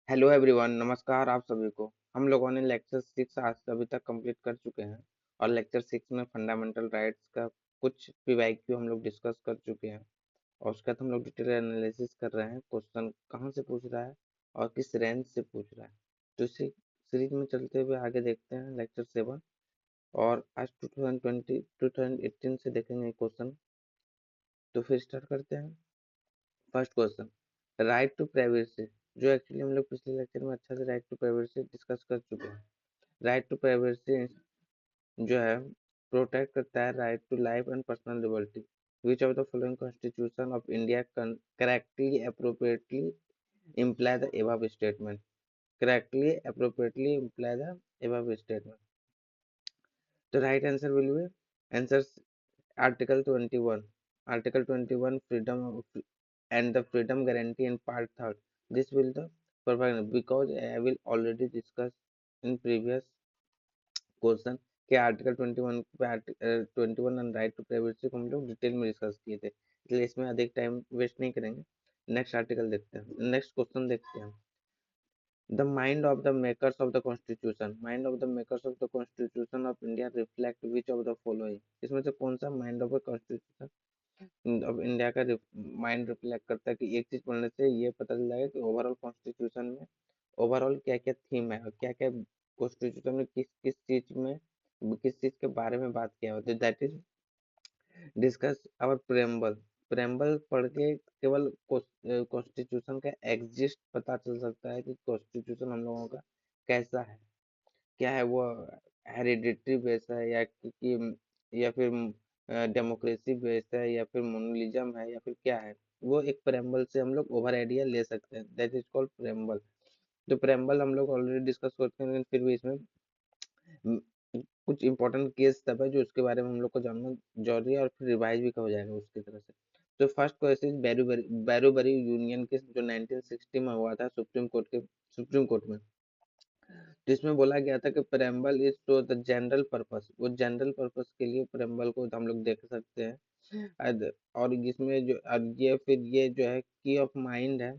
Hello everyone, नमस्कार आप सभी को। हम लोगों ने लेक्चर 6 आज अभी तक कंप्लीट कर चुके हैं और लेक्चर 6 में फंडामेंटल राइट्स का कुछ पीवाईक्यू हम लोग डिस्कस कर चुके हैं और उसके बाद हम लोग डिटेल एनालिसिस कर रहे हैं क्वेश्चन कहाँ से पूछ रहा है और किस रेंज से पूछ रहा है। तो इसी सीरीज में चलते हुए आगे देखते हैं लेक्चर 7 और आज 2018 से देखेंगे क्वेश्चन। तो फिर स्टार्ट करते हैं। First question, right to privacy, जो एक्चुअली हम लोग पिछले लेक्चर में अच्छा से राइट टू प्राइवेसी डिस्कस कर चुके हैं। राइट टू प्राइवेसी जो है प्रोटेक्ट करता है right to life and personal liberty. Which of the following constitution of India correctly appropriately imply the above statement? Correctly appropriately imply the above statement. The right answer will be answers article 21. Article 21 freedom of and the freedom guarantee in part third. This will the perfect because I will already discuss in previous question के article 21 पे 21 and right to privacy को हम लोग detail में discuss किए थे, इसलिए इसमें अधिक टाइम वेस्ट नहीं करेंगे। नेक्स्ट आर्टिकल देखते हैं, नेक्स्ट क्वेश्चन देखते हैं। The mind of the makers of the constitution, mind of the makers of the constitution of India reflect which of the following, इसमें से कौन सा mind of the constitution of India का mind reflect करता है कि एक चीज पढ़ने से ये पता चल जाएगा कि ओवरऑल कॉन्स्टिट्यूशन में ओवरऑल क्या क्या थीम है और क्या क्या कॉन्स्टिट्यूशन में किस चीज के बारे में बात किया होता है। That is discuss our preamble. Preamble पढ़ के केवल कॉन्स्टिट्यूशन का एग्जिस्ट पता चल सकता है कि कॉन्स्टिट्यूशन हम लोगों का कैसा है, क्या है वो, हेरिडिटरी बेस है या फिर डेमोक्रेसी बेस है या फिर मोनोलिज्म है या फिर क्या है, वो एक प्रेम्बल से हम लोग ओवर आइडिया ले सकते हैं। That is called preamble. तो प्रेम्बल हम लोग ऑलरेडी डिस्कस करते हैं, लेकिन फिर भी इसमें म, कुछ इंपॉर्टेंट केस सब है जो उसके बारे में हम लोग को जानना जरूरी है और फिर रिवाइज भी हो जाएगा उसकी तरह से। तो फर्स्ट क्वेश्चन बैरूबरी यूनियन केस जो 1960 में हुआ था सुप्रीम कोर्ट में, जिसमें बोला गया था कि preamble is to the general purpose, वो जनरल पर्पस के लिए प्रेम्बल को हम लोग देख सकते हैं। और इसमें ये जो है की ऑफ माइंड है।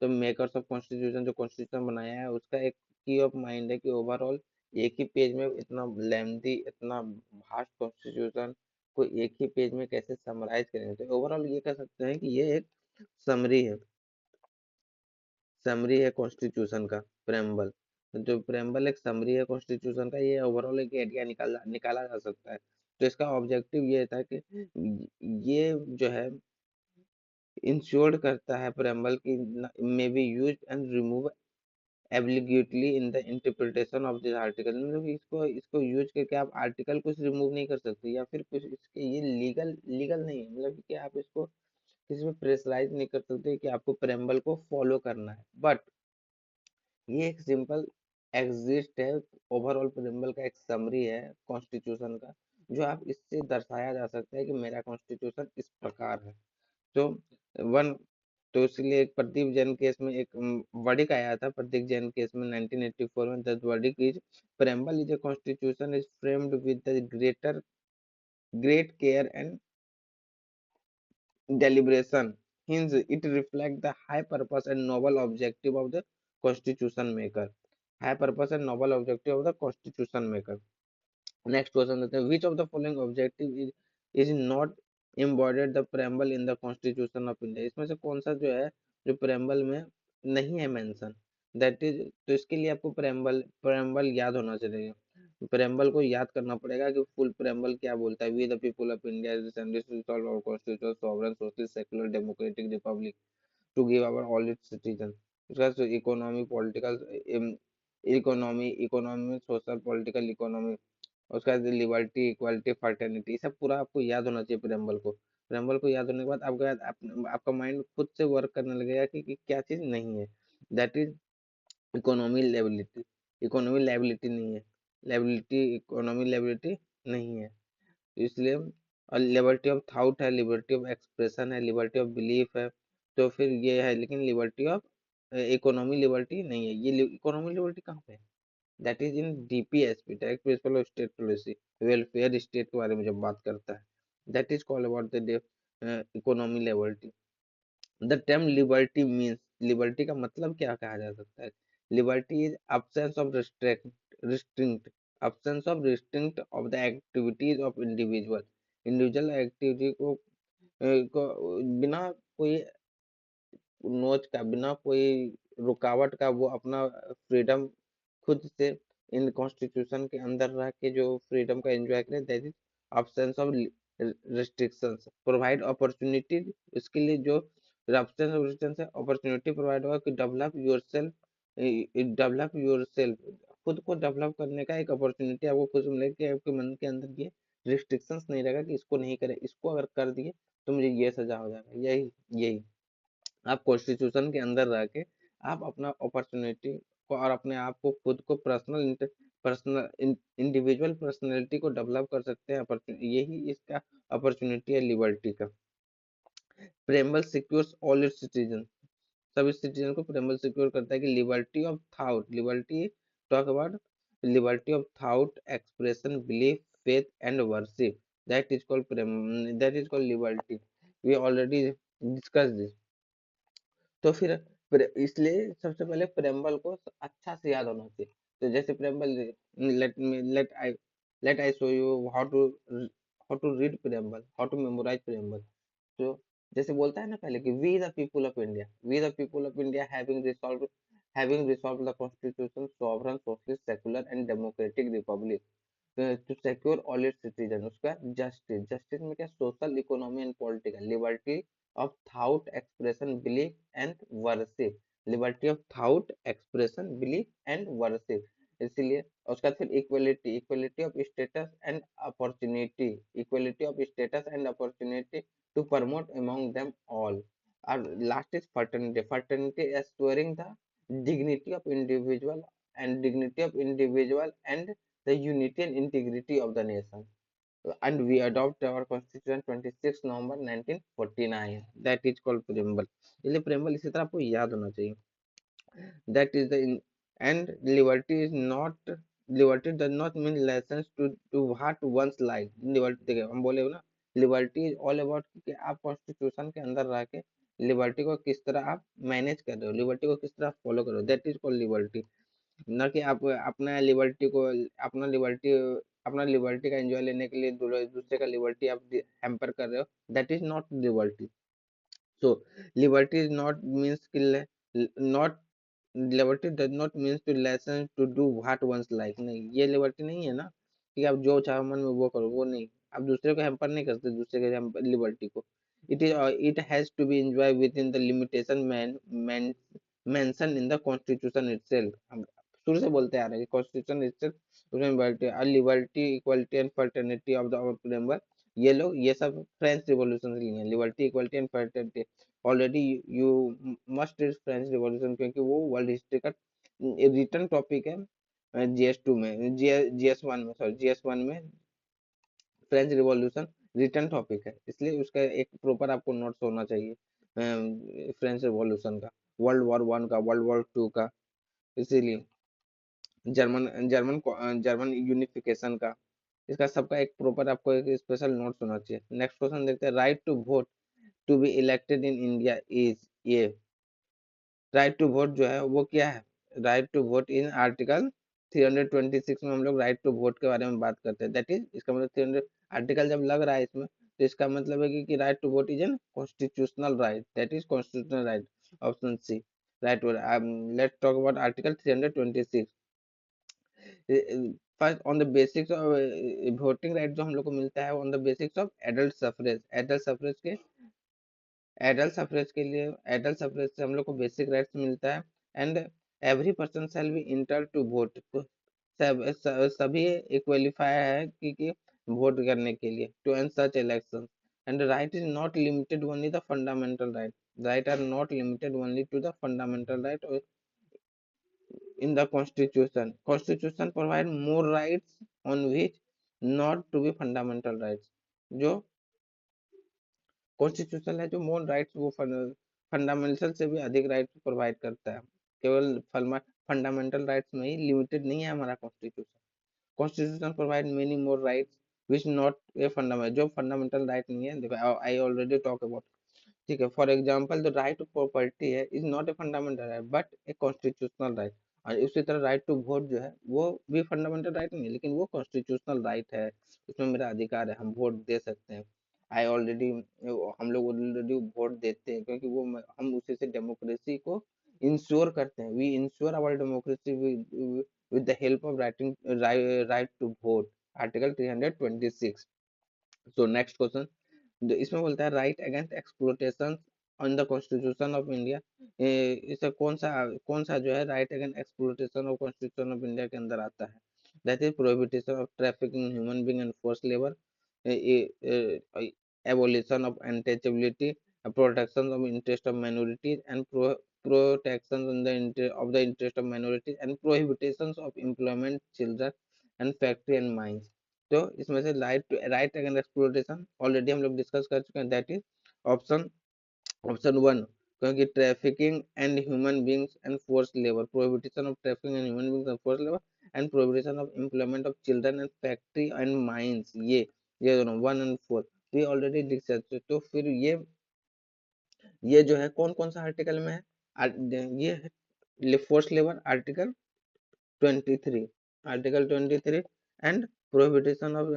तो मेकर्स ऑफ कॉन्स्टिट्यूशन जो कॉन्स्टिट्यूशन बनाया है उसका एक की ऑफ माइंड है कि ओवरऑल एक ही पेज में इतना लेंथी इतना भास्ट कॉन्स्टिट्यूशन को एक ही पेज में कैसे समराइज करेंगे। तो ओवरऑल ये कह सकते हैं कि ये एक समरी है, समरी है कॉन्स्टिट्यूशन का प्रेम्बल। जो प्रेम्बल एक समरी है कॉन्स्टिट्यूशन का, ये ओवरऑल एक आइडिया निकाला निकाला जा सकता है। तो इसका ऑब्जेक्टिव ये था कि ये जो है इंश्योर्ड करता है प्रेम्बल की may be use and remove एब्लिग्यूटली in the interpretation of this article, मतलब कि इसको यूज करके आप आर्टिकल कुछ रिमूव नहीं कर सकते या फिर कुछ इसके ये लीगल लीगल नहीं है, मतलब कि आप इसको किसी में प्रेशराइज नहीं कर सकते कि आपको प्रेम्बल को फॉलो करना है। बट ये एक सिंपल एग्जिस्ट है, ओवरऑल प्रिंबल का एक समरी है कॉन्स्टिट्यूशन का, जो आप इससे दर्शाया जा सकता है कि मेरा कॉन्स्टिट्यूशन इस प्रकार है। तो वन तो इसलिए एक प्रदीप जैन केस में एक वर्डिक आया था, प्रदीप जैन केस में 1984 में, the verdict is preamble is a constitution is framed with the great care and deliberation. Hence, it reflects the high purpose and noble objective of the constitution maker. High purpose and noble objective of the constitution maker. Next question is which of the following objective is not embodied the preamble in the constitution of India? इसमें से कौन सा जो है जो preamble में नहीं है मेंशन, दैट इज। तो इसके लिए आपको preamble याद होना चाहिए। प्रेम्बल को याद करना पड़ेगा कि फुल प्रेम्बल क्या बोलता है। We the people of India is constitution sovereign social secular democratic republic to give our all its citizen. उसका economy political economy social political economy, उसका लिबर्टी इक्वालिटी फर्टर्निटी, ये सब पूरा आपको याद होना चाहिए प्रेम्बल को। प्रेम्बल को याद होने के बाद आपका माइंड खुद से वर्क करने लगेगा कि क्या चीज नहीं है। That is economy liability. Economy liability नहीं है, लाइबिलिटी इकोनॉमी लाइबिलिटी नहीं है। तो इसलिए और लिबर्टी ऑफ थाउट है, लिबर्टी ऑफ एक्सप्रेशन है, लिबर्टी ऑफ बिलीफ है। तो फिर ये है, लेकिन लिबर्टी ऑफ इकोनॉमी लिबर्टी नहीं है। ये इकोनॉमी लिबर्टी कहाँ पे है? That is in DPSP, direct principle of state policy, welfare state के बारे में जब बात करता है। That is called about the economy liberty. The term liberty means liberty का मतलब क्या कहा जा सकता है? Liberty is absence of restrict absence of restraint of the activities of individual activity को बिना कोई नोच का, बिना कोई रुकावट का वो अपना फ्रीडम खुद से इन कॉन्स्टिट्यूशन के अंदर रह के जो फ्रीडम का एंजॉय करें, that is absence of restrictions provide opportunity. इसके लिए जो absence ऑफ restrictions है, अपॉर्चुनिटी प्रोवाइड होगा कि डेवलप योरसेल्फ, खुद को डेवलप करने का एक अपॉर्चुनिटी आपको खुद मिलेगी कि आपके मन के अंदर ये रिस्ट्रिक्शंस नहीं रहेगा कि इसको नहीं करे, इसको अगर कर दिए तो मुझे ये सजा हो जाएगा। यही यही आप कॉन्स्टिट्यूशन के अंदर रह के आप अपना अपॉर्चुनिटी को और अपने आप को खुद को पर्सनल इंडिविजुअल पर्सनैलिटी को डेवलप कर सकते हैं। यही इसका अपॉर्चुनिटी है लिबर्टी का। Preamble secures all its citizen, सभी सिटीजन को प्रेमबल सिक्योर करता है कि liberty of thought, liberty talk about liberty of thought, expression, belief, faith and worship, that is called liberty. We already discuss this. तो फिर इसलिए सबसे पहले प्रेम्बल को अच्छा से याद होना चाहिए। तो जैसे preamble, let let I show you how to read preamble, how to memorize preamble. तो जैसे बोलता है ना पहले कि we the people of India, we the people of India having resolve the constitution, sovereign, socialist, secular and democratic republic to secure all its citizen. उसका justice, justice में क्या, social, economy and political, liberty of thought, expression, belief and worship, liberty of thought, expression, belief and worship. इसीलिए उसका फिर equality, equality of status and opportunity, equality of status and opportunity to promote among them all. और last is fraternity, fraternity assuring the dignity of individual and the unity and integrity of the nation. And we adopt our constitution 26 November 1949, that is called preamble। इसलिए preamble इसी तरह आपको याद होना चाहिए। that is the and liberty does not mean license to what one's like। Liberty देखिए हम बोले ना, लिबर्टी इज ऑल अबाउट कि आप कॉन्स्टिट्यूशन के अंदर रह के लिबर्टी को किस तरह आप मैनेज कर रहे हो, लिबर्टी को किस तरह फॉलो कर रहे हो, दैट इज कॉल्ड लिबर्टी। ना कि आप अपना लिबर्टी को अपना लिबर्टी अपना लिबर्टी का एंजॉय लेने के लिए दूसरे का लिबर्टी आप हैम्पर कर रहे हो, that is not liberty. So liberty is not means not liberty does not means to license to do what one's like. नहीं, ये लिबर्टी नहीं है ना कि आप जो चाहो मन में वो करो, वो नहीं। आप दूसरे को हैम्पर नहीं करते, दूसरे के लिबर्टी को। It has to be enjoy within the limitation mention in the constitution itself. शुरू से बोलते आ रहे हैं कॉन्स्टिट्यूशन इटसेल्फ, उसमें liberty, equality and fraternity of the member. ये लोग ये सब फ्रेंच रिवॉल्यूशन से लिए हैं, liberty, equality and fraternity. Already you must read French revolution, क्योंकि वो वर्ल्ड हिस्ट्री का रिटर्न टॉपिक है जीएस 2 में, जीएस 1 में, सॉरी जीएस 1 में फ्रेंच रिवॉल्यूशन रिटर्न टॉपिक है, इसलिए उसका एक प्रॉपर आपको नोट्स होना चाहिए फ्रेंच रिवॉल्यूशन का, वर्ल्ड वॉर 1 का, वर्ल्ड वॉर 2 का। इसीलिए जर्मन यूनिफिकेशन का, इसका सबका एक प्रॉपर आपको एक स्पेशल नोट्स होना चाहिए। नेक्स्ट क्वेश्चन देखते हैं, right to vote to be elected in India is, ये राइट टू वोट जो है वो क्या है, right to vote in article 326 में हम लोग राइट टू वोट के बारे में बात करते हैं। दैट इज, इसका मतलब 300 आर्टिकल जब लग रहा है इसमें, तो इसका मतलब है कि right to vote is an constitutional right, that is constitutional right, option C right. Let's talk about article 326। First on the basics of voting right जो हम लोग को मिलता है on the basics of adult suffrage, adult suffrage के लिए, adult suffrage से हम लोग को बेसिक राइट्स मिलता है। And every person shall be entitled to vote, सभी इक्वलीफाई है कि वोट करने के लिए to and such election. And right is not limited only the fundamental right, right are not limited only to the fundamental right in the constitution provide more rights on which not to be fundamental rights। जो constitution है, जो मोर rights वो fundamental से भी अधिक rights provide करता है, केवल फंडामेंटल राइट्स में ही लिमिटेड नहीं है हमारा constitution. Constitution provide many more rights which not a fundamental, जो फंडामेंटल राइट नहीं है। देखो आई ऑलरेडी टॉक अबाउट ठीक है। For example the right to property है is not a fundamental right but a constitutional right. और उसी तरह राइट टू वोट जो है वो भी फंडामेंटल राइट नहीं है, लेकिन वो कॉन्स्टिट्यूशनल राइट है, उसमें मेरा अधिकार है, हम वोट दे सकते हैं। आई ऑलरेडी, हम लोग ऑलरेडी वोट देते हैं क्योंकि वो हम उसी से डेमोक्रेसी को इंश्योर करते हैं। We ensure our democracy with the help of writing right to vote, article 326। So next question, इसमें बोलता है right against exploitation on the constitution of India. इसे कौन सा जो है right against exploitation of constitution of India के अंदर आता है? That is prohibition of trafficking human being and force labour, abolition of untouchability, protection of interest of minorities and protection on the of the interest of minorities and prohibitions of employment children and factory and mines। तो इसमें से right against exploitation already हम लोग discuss कर चुके हैं, that is option option one. क्योंकि trafficking and human beings and force labour, prohibition of trafficking and human beings and force labour and prohibition of employment of children and factory and mines, ये दोनों 1 और 4 ये already लिख सकते। तो फिर ये जो है कौन कौन सा आर्टिकल में है? ये है force labour article 23, article 23 and prohibition of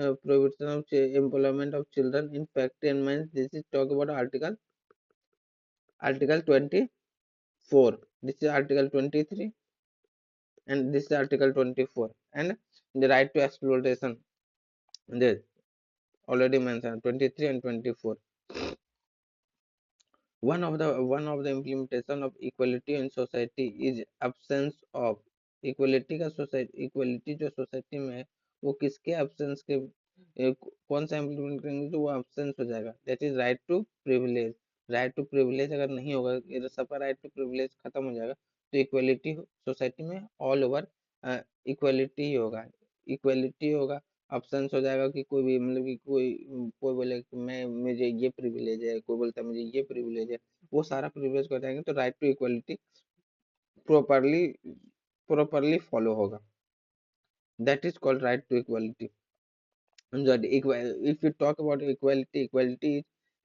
employment of children in factory and mines, this is talk about article 24, this is article 23 and this is article 24, and the right to exploitation this already mentioned 23 and 24। one of the implementation of equality in society is absence of equality का society, equality जो society में है वो किसके absence के कौन सा implement करेंगे तो वो absence हो जाएगा। That is right to privilege. Right to privilege अगर नहीं होगा, ये सबका राइट टू प्रिविलेज खत्म हो जाएगा, तो इक्वलिटी सोसाइटी में ऑल ओवर इक्वलिटी ही होगा। इक्वलिटी होगा, ऑप्शंस हो जाएगा कि कोई भी मतलब कि कोई बोले कि मैं मुझे ये प्रिविलेज है, कोई बोलता है मुझे ये प्रिविलेज है, वो सारा प्रिविलेज कर जाएंगे तो right to equality properly properly follow होगा। That is called right to equality. If you talk about equality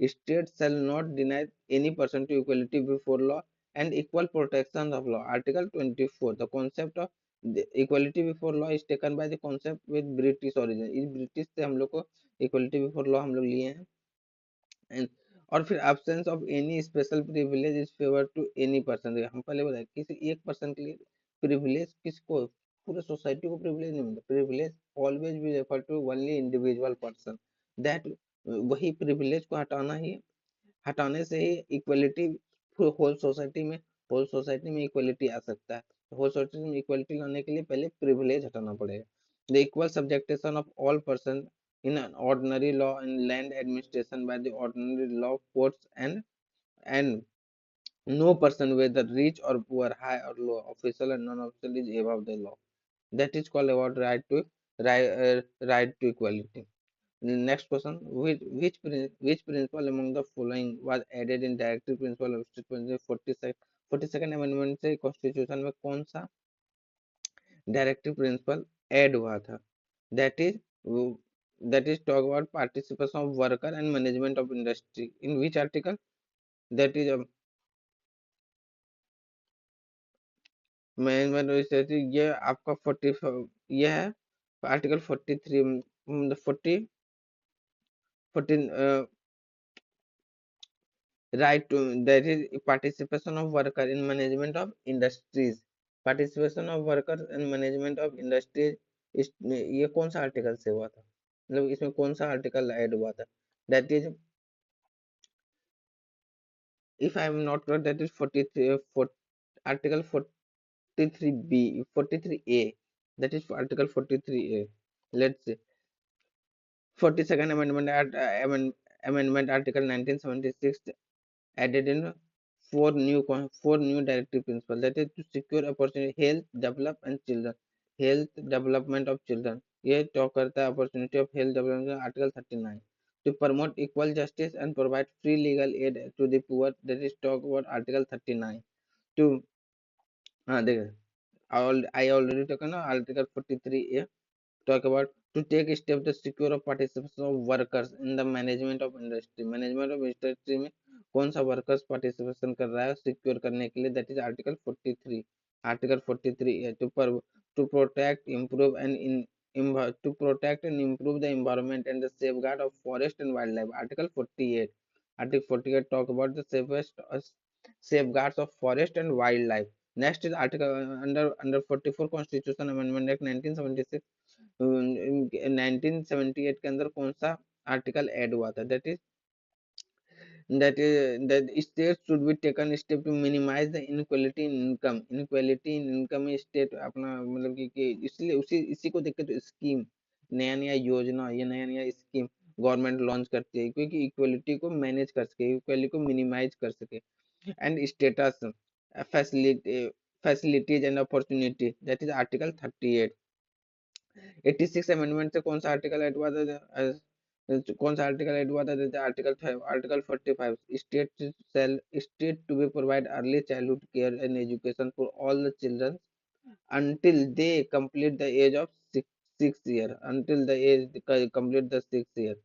is state shall not deny any person to equality before law and equal protection of law. Article 24, the concept of the equality before law is taken by the concept with British origin। इस British से हम लोग को equality before law हम लोग लिए हैं। And और फिर absence of any special privilege is favor to any person। हम पहले बताए किसी एक पर्सन के लिए प्रिविलेज किसको, पूरे सोसाइटी को प्रिविलेज नहीं मिलता। Privilege always be refer to only individual person, that वही प्रिविलेज को हटाने से ही इक्वलिटी होल सोसाइटी में इक्वलिटी आ सकता है। होल सोसाइटी में इक्वलिटी लाने के लिए पहले प्रिविलेज हटाना पड़ेगा। The equal subjection of all person in an ordinary law and land administration by the ordinary law courts and no person whether rich or poor, high or low, official and non-official is above the law। That is called about right to equality। The next question, which principle among the following was added in directive principle of state 42nd amendment से constitution में कौन सा directive principle add हुआ था? That is talk about participation of worker and management of industry in which article? That is management research, ये आपका 40, ये है article 43, 14 right to, that is participation of worker in management of industries। participation of workers and management of industries ये कौन सा article से हुआ था, मतलब इसमें कौन सा आर्टिकल ऐड हुआ था? That is, if I am not correct, that is 43, article 43b, 43a, that is article 43a। Let's say 42nd amendment amendment article 1976 added in four new directive principles, that is to secure opportunity, health, develop and children, health development of children, ये talk करता है opportunity of health development, article 39। to promote equal justice and provide free legal aid to the poor, that is talk about article 39। to हाँ देख, I already talk ना article 43a talk about to take steps to secure a participation of workers in the management of industry। management of industry में कौन सा workers participation कर रहा है secure करने के लिए, दैट इज आर्टिकल 43। आर्टिकल 43 है to protect improve and to protect and improve the environment and the safeguard of forest and wildlife. Article 48. Article 48 talk about the safest safeguards of forest and wildlife. Next is article under 44 Constitution Amendment Act 1976। 1978 के अंदर कौन सा article add हुआ था, that states should be taken step to minimize the inequality in income। inequality in income में state अपना मतलब कि इसलिए उसी इसी को देख के तो स्कीम, नया नया योजना या नया नया स्कीम गवर्नमेंट लॉन्च करती है, क्योंकि इक्वलिटी को मैनेज कर सके, इक्वलिटी को मिनिमाइज कर सके। And status facilities and opportunity, that is article 38। 86 amendment से कौन सा आर्टिकल ऐड हुआ था, कौन सा आर्टिकल ऐड हुआ था, जैसे article 5। Article 45 state to be provide early childhood care and education for all the children until they complete the age of 6 year, until the age complete the 6 year।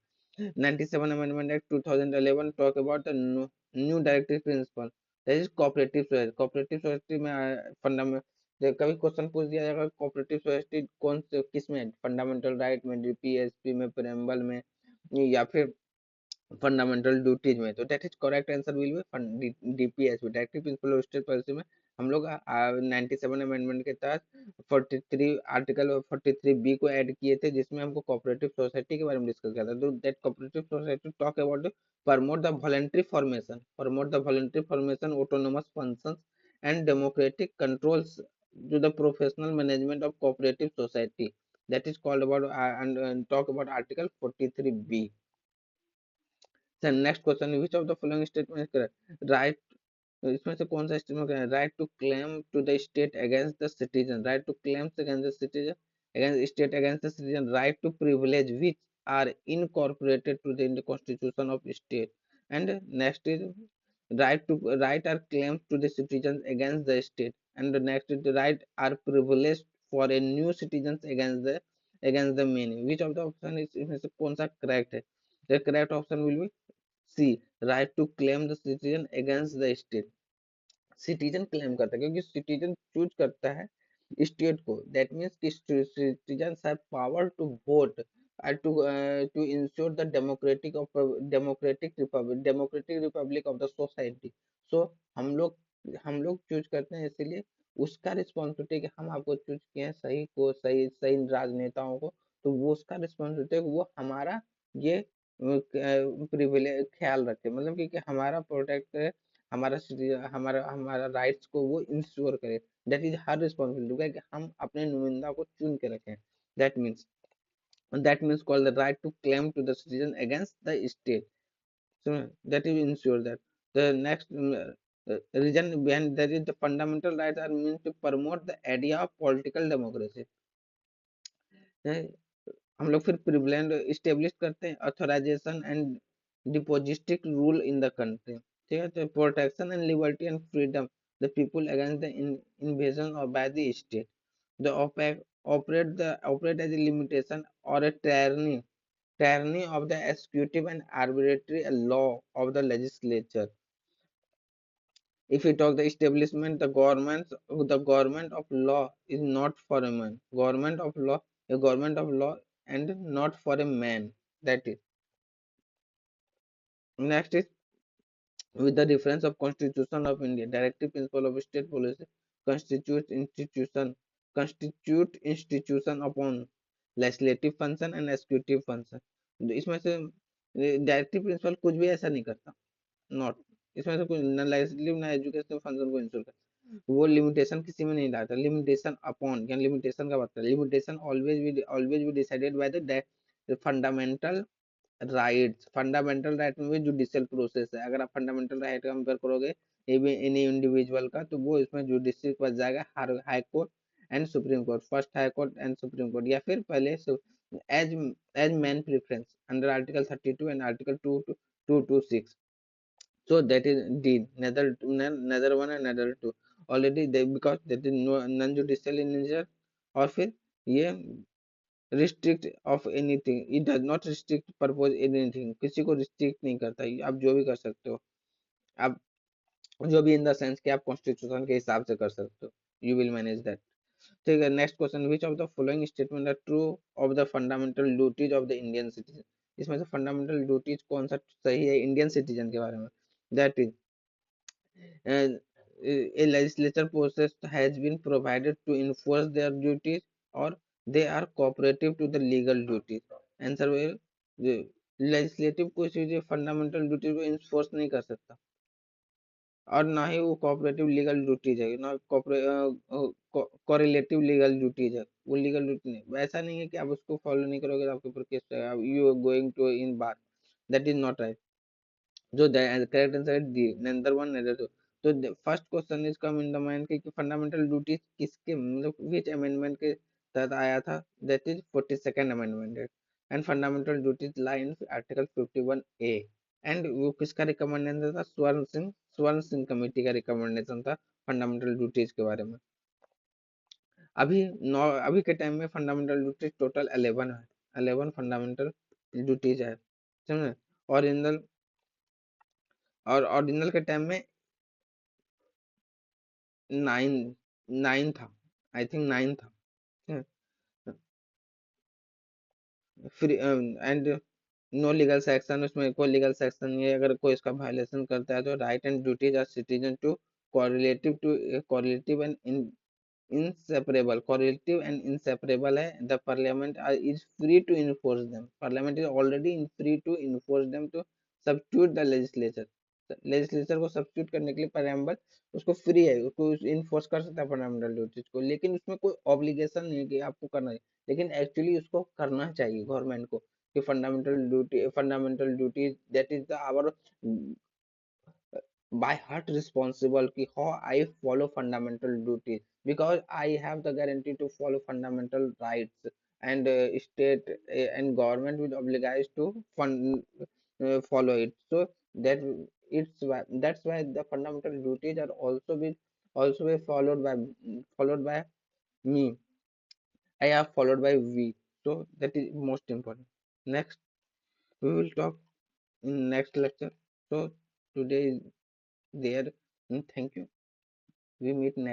97 Amendment Act 2011 talk about the new directive principle, that is cooperative society। cooperative society में fundamental कभी question पूछ दिया जाएगा, cooperative society कौन से किस में, fundamental right में, डीपीएसपी में, प्रेम्बल में, या फिर फंडामेंटल ड्यूटीज में, तो that is correct answer will be DPSP, directive principle of state policy में। हम लोग 97 अमेंडमेंट के तहत 43 आर्टिकल 43 बी को ऐड किए थे, जिसमें हमको कोऑपरेटिव सोसाइटी के बारे में डिस्कस किया था। तो that cooperative society talk about the promote the voluntary formation autonomous functions and democratic controls to the professional management of cooperative society, that is called about and talk about article 43b। Next question, which of the following statement is correct, right, इसमें से कौन सा statement है, right to claim to the state against the citizen, right to claims against the citizen, against state against the citizen, right to privilege which are incorporated to the constitution of state. And next is right are claims to the citizens against the state, and the next is the right are privileged for a new citizens against the many। which of the option is इसमें से कौन सा correct है, the correct option will be C, right to claim the citizen against the state। Citizen claim करता है क्योंकि citizen choose करता है स्टेट को, दैट मीन्स कि citizen have power to vote to ensure the democratic republic of the society। so हम लोग choose करते हैं, इसीलिए उसका रिस्पॉन्सिबिलिटी कि हम आपको चूज किए हैं, सही को सही सही राजनेताओं को, तो वो उसका रिस्पॉन्सिबिलिटी वो हमारा ये प्रिविलेज ख्याल रखे, मतलब कि हमारा प्रोटेक्ट करे, हमारा हमारा राइट्स को वो इंश्योर करे। दैट इज हर रिस्पॉन्सिबिलिटी कि हम अपने नुमाइंदा को चुन के रखें। That means called the right to claim to the citizen against the state। So that is ensure that the next reason behind that is the fundamental rights are meant to promote the idea of political democracy। हम लोग फिर privilege establish करते हैं authorization and despotic rule in the country, ठीक है, तो protection and liberty and freedom the people against the invasion और by the state, the operate as a limitation or a tyranny of the executive and arbitrary law of the legislature। if we talk the establishment, the government of law is not for a man, government of law and not for a man, that is। next is with the reference of constitution of India, directive principle of state policy constitute institution upon legislative function and executive function। इसमें से directive principle कुछ भी ऐसा नहीं करता, not, इसमें से कुछ ना लेजिस्लेटिव ना एजुकेशन फंक्शन को इंश्योर करता, वो लिमिटेशन किसी में नहीं डालता। लिमिटेशन अपॉन क्या, लिमिटेशन का बात करता है, limitation always be decided by the fundamental rights. Fundamental right में भी जुडिशियल प्रोसेस है, अगर आप फंडामेंटल राइट कंपेयर करोगे एनी इंडिविजुअल का, तो वो इसमें जुडिशियल बच जाएगा, high court and supreme court, first high court and supreme court, या फिर पहले as as main preference under article 32 and article 226। so that is D, neither one and neither two already they, because that is no non judicial in nature। और फिर ये restrict of anything, it does not restrict purpose anything, किसी को restrict नहीं करता, आप जो भी कर सकते हो। आप जो भी इन द सेंस कि आप कॉन्स्टिट्यूशन के हिसाब से कर सकते हो, यू विल मैनेज दैट। ठीक है, next question, which of the following statement are true of the fundamental duties of the Indian citizen. इसमें से फंडामेंटल ड्यूटीज कौन सा सही है इंडियन सिटीजन के बारे में। That is a legislature process has been provided to enforce their duties, or they are cooperative to the legal duties। Answer will legislative कोई चीज फंडामेंटल ड्यूटी को इन्फोर्स नहीं कर सकता, और ना ही वो कोऑपरेटिव लीगल ड्यूटीज है, ना कोरिलेटिव लीगल ड्यूटीज है। वो लीगल ड्यूटी नहीं, वैसा नहीं है कि आप उसको फॉलो नहीं करोगे तो आपके ऊपर केस आएगा, you are going to in bar. That is not right. जो करेक्ट आंसर है D, neither one neither two. तो first question is come in the mind कि फंडामेंटल ड्यूटीज किसके मतलब विच अमेंडमेंट के तहत आया था। That is 42nd amendment. And fundamental duties lie in article 51 A. And वो किसका रिकमेंडेशन था, स्वर्ण सिंह कमेटी का रिकमेंडेशन था फंडामेंटल ड्यूटीज के बारे में। अभी अभी के टाइम में फंडामेंटल ड्यूटीज टोटल 11 है, 11 फंडामेंटल ड्यूटीज है, समझे। ओरिजिनल और ओरिजिनल के टाइम में 9, 9 था, आई थिंक 9 था। Free and no legal section, उसमें कोई लीगल सेक्शन नहीं है। अगर कोई इसका वायलेशन करता है तो right and duties are citizen to correlative and inseparable है। The parliament is free to enforce them। Parliament is already free to enforce them to substitute the legislature। Legislature को सब्स्टिट्यूट करने के लिए पार्लियामेंट उसको free है, उसको enforce कर सकता है फंडामेंटल ड्यूटीज को, लेकिन उसमें कोई ऑब्लिगेशन नहीं है कि आपको करना है। लेकिन एक्चुअली उसको करना चाहिए गवर्नमेंट को, कि fundamental duty that is the our by heart responsible ki how I follow fundamental duties, because I have the guarantee to follow fundamental rights, and state and government will obliged to follow it. So that that's why the fundamental duties are also be followed by me. I have followed by we. So that is most important. Next, we will talk in next lecture. So today is there. Thank you. We meet next.